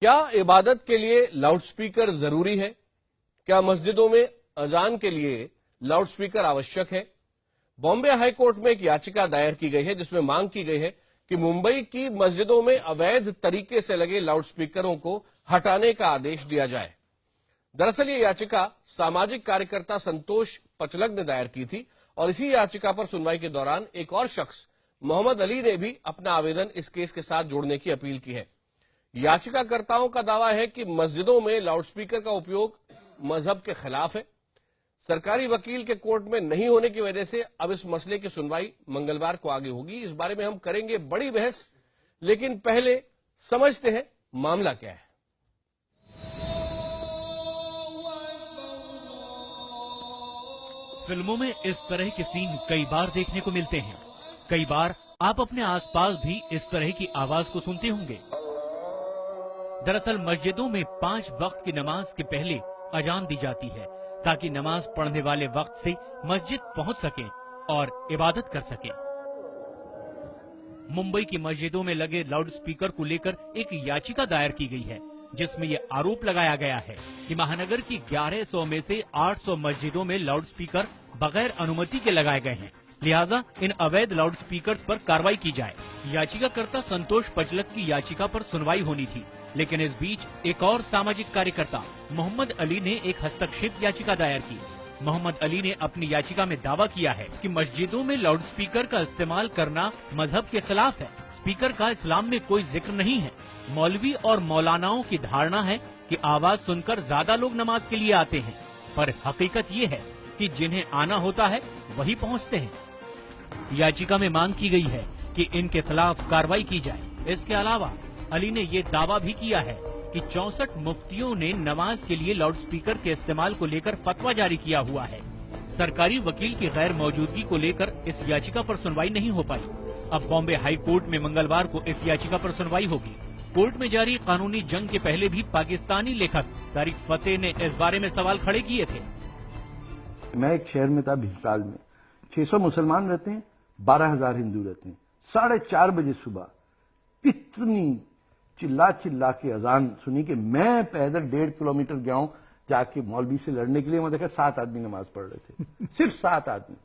क्या इबादत के लिए लाउडस्पीकर जरूरी है? क्या मस्जिदों में अजान के लिए लाउडस्पीकर आवश्यक है? बॉम्बे हाई कोर्ट में एक याचिका दायर की गई है जिसमें मांग की गई है कि मुंबई की मस्जिदों में अवैध तरीके से लगे लाउडस्पीकरों को हटाने का आदेश दिया जाए। दरअसल ये याचिका सामाजिक कार्यकर्ता संतोष पचलग ने दायर की थी और इसी याचिका पर सुनवाई के दौरान एक और शख्स मोहम्मद अली ने भी अपना आवेदन इस केस के साथ जोड़ने की अपील की है। याचिकाकर्ताओं का दावा है कि मस्जिदों में लाउडस्पीकर का उपयोग मजहब के खिलाफ है। सरकारी वकील के कोर्ट में नहीं होने की वजह से अब इस मसले की सुनवाई मंगलवार को आगे होगी। इस बारे में हम करेंगे बड़ी बहस, लेकिन पहले समझते हैं मामला क्या है। फिल्मों में इस तरह के सीन कई बार देखने को मिलते हैं। कई बार आप अपने आसपास भी इस तरह की आवाज को सुनते होंगे। दरअसल मस्जिदों में 5 वक्त की नमाज के पहले अजान दी जाती है ताकि नमाज पढ़ने वाले वक्त से मस्जिद पहुंच सकें और इबादत कर सकें। मुंबई की मस्जिदों में लगे लाउडस्पीकर को लेकर एक याचिका दायर की गई है जिसमें ये आरोप लगाया गया है कि महानगर की 1100 में से 800 मस्जिदों में लाउडस्पीकर बगैर अनुमति के लगाए गए हैं, लिहाजा इन अवैध लाउडस्पीकर पर कार्रवाई की जाए। याचिकाकर्ता संतोष पचलग की याचिका पर सुनवाई होनी थी, लेकिन इस बीच एक और सामाजिक कार्यकर्ता मोहम्मद अली ने एक हस्तक्षेप याचिका दायर की। मोहम्मद अली ने अपनी याचिका में दावा किया है कि मस्जिदों में लाउडस्पीकर का इस्तेमाल करना मजहब के खिलाफ है। स्पीकर का इस्लाम में कोई जिक्र नहीं है। मौलवी और मौलानाओं की धारणा है कि आवाज सुनकर ज्यादा लोग नमाज के लिए आते हैं, पर हकीकत ये है कि जिन्हें आना होता है वही पहुंचते हैं। याचिका में मांग की गई है कि इनके खिलाफ कार्रवाई की जाए। इसके अलावा अली ने ये दावा भी किया है कि 64 मुफ्तियों ने नमाज के लिए लाउडस्पीकर के इस्तेमाल को लेकर फतवा जारी किया हुआ है। सरकारी वकील की गैर मौजूदगी को लेकर इस याचिका पर सुनवाई नहीं हो पाई। अब बॉम्बे हाई कोर्ट में मंगलवार को इस याचिका पर सुनवाई होगी। कोर्ट में जारी कानूनी जंग के पहले भी पाकिस्तानी लेखक तारिक फतेह ने इस बारे में सवाल खड़े किए थे। मैं एक शहर में था, भीमताल में 600 मुसलमान रहते हैं, 12,000 हिंदू रहते हैं। 4:30 बजे सुबह इतनी चिल्ला चिल्ला के अजान सुनी कि मैं पैदल 1.5 किलोमीटर गया हूं जाके मौलवी से लड़ने के लिए। मैं देखा 7 आदमी नमाज पढ़ रहे थे, सिर्फ 7 आदमी।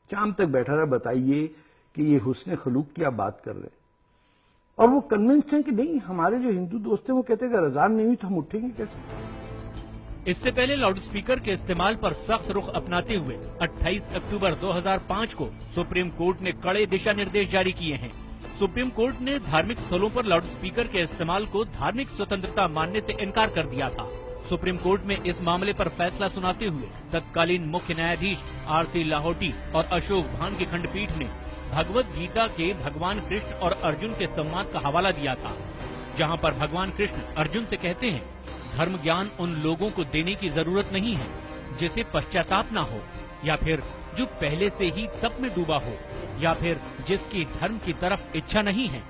शाम तक बैठा रहा। बताइए कि ये हुस्न खलूक की आप बात कर रहे हैं और वो कन्विंस्ड हैं कि नहीं, हमारे जो हिंदू दोस्त हैं वो कहते हैं अगर अजान नहीं हुई तो हम उठेंगे कैसे। इससे पहले लाउडस्पीकर के इस्तेमाल पर सख्त रुख अपनाते हुए 28 अक्टूबर 2005 को सुप्रीम कोर्ट ने कड़े दिशा निर्देश जारी किए हैं। सुप्रीम कोर्ट ने धार्मिक स्थलों पर लाउडस्पीकर के इस्तेमाल को धार्मिक स्वतंत्रता मानने से इनकार कर दिया था। सुप्रीम कोर्ट में इस मामले पर फैसला सुनाते हुए तत्कालीन मुख्य न्यायाधीश RC लाहौटी और अशोक भान की खंडपीठ ने भगवत गीता के भगवान कृष्ण और अर्जुन के संवाद का हवाला दिया था, जहां पर भगवान कृष्ण अर्जुन से कहते हैं, धर्म ज्ञान उन लोगों को देने की जरूरत नहीं है जिसे पश्चाताप न हो, या फिर जो पहले से ही तप में डूबा हो, या फिर जिसकी धर्म की तरफ इच्छा नहीं है,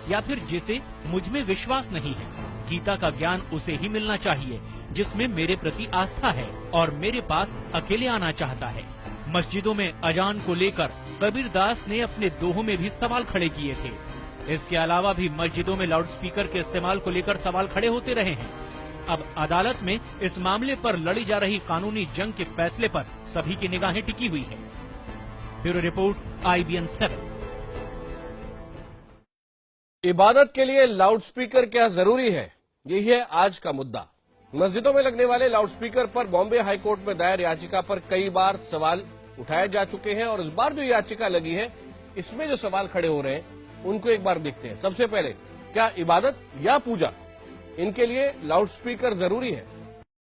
या फिर जिसे मुझ में विश्वास नहीं है। गीता का ज्ञान उसे ही मिलना चाहिए जिसमें मेरे प्रति आस्था है और मेरे पास अकेले आना चाहता है। मस्जिदों में अजान को लेकर कबीरदास ने अपने दोहों में भी सवाल खड़े किए थे। इसके अलावा भी मस्जिदों में लाउडस्पीकर के इस्तेमाल को लेकर सवाल खड़े होते रहे हैं। अब अदालत में इस मामले पर लड़ी जा रही कानूनी जंग के फैसले पर सभी की निगाहें टिकी हुई है। Bureau report, IBN 7। इबादत के लिए लाउडस्पीकर क्या जरूरी है, यही है आज का मुद्दा। मस्जिदों में लगने वाले लाउडस्पीकर पर बॉम्बे हाईकोर्ट में दायर याचिका पर कई बार सवाल उठाए जा चुके हैं और इस बार जो याचिका लगी है इसमें जो सवाल खड़े हो रहे हैं उनको एक बार देखते हैं। सबसे पहले, क्या इबादत या पूजा इनके लिए लाउडस्पीकर जरूरी है?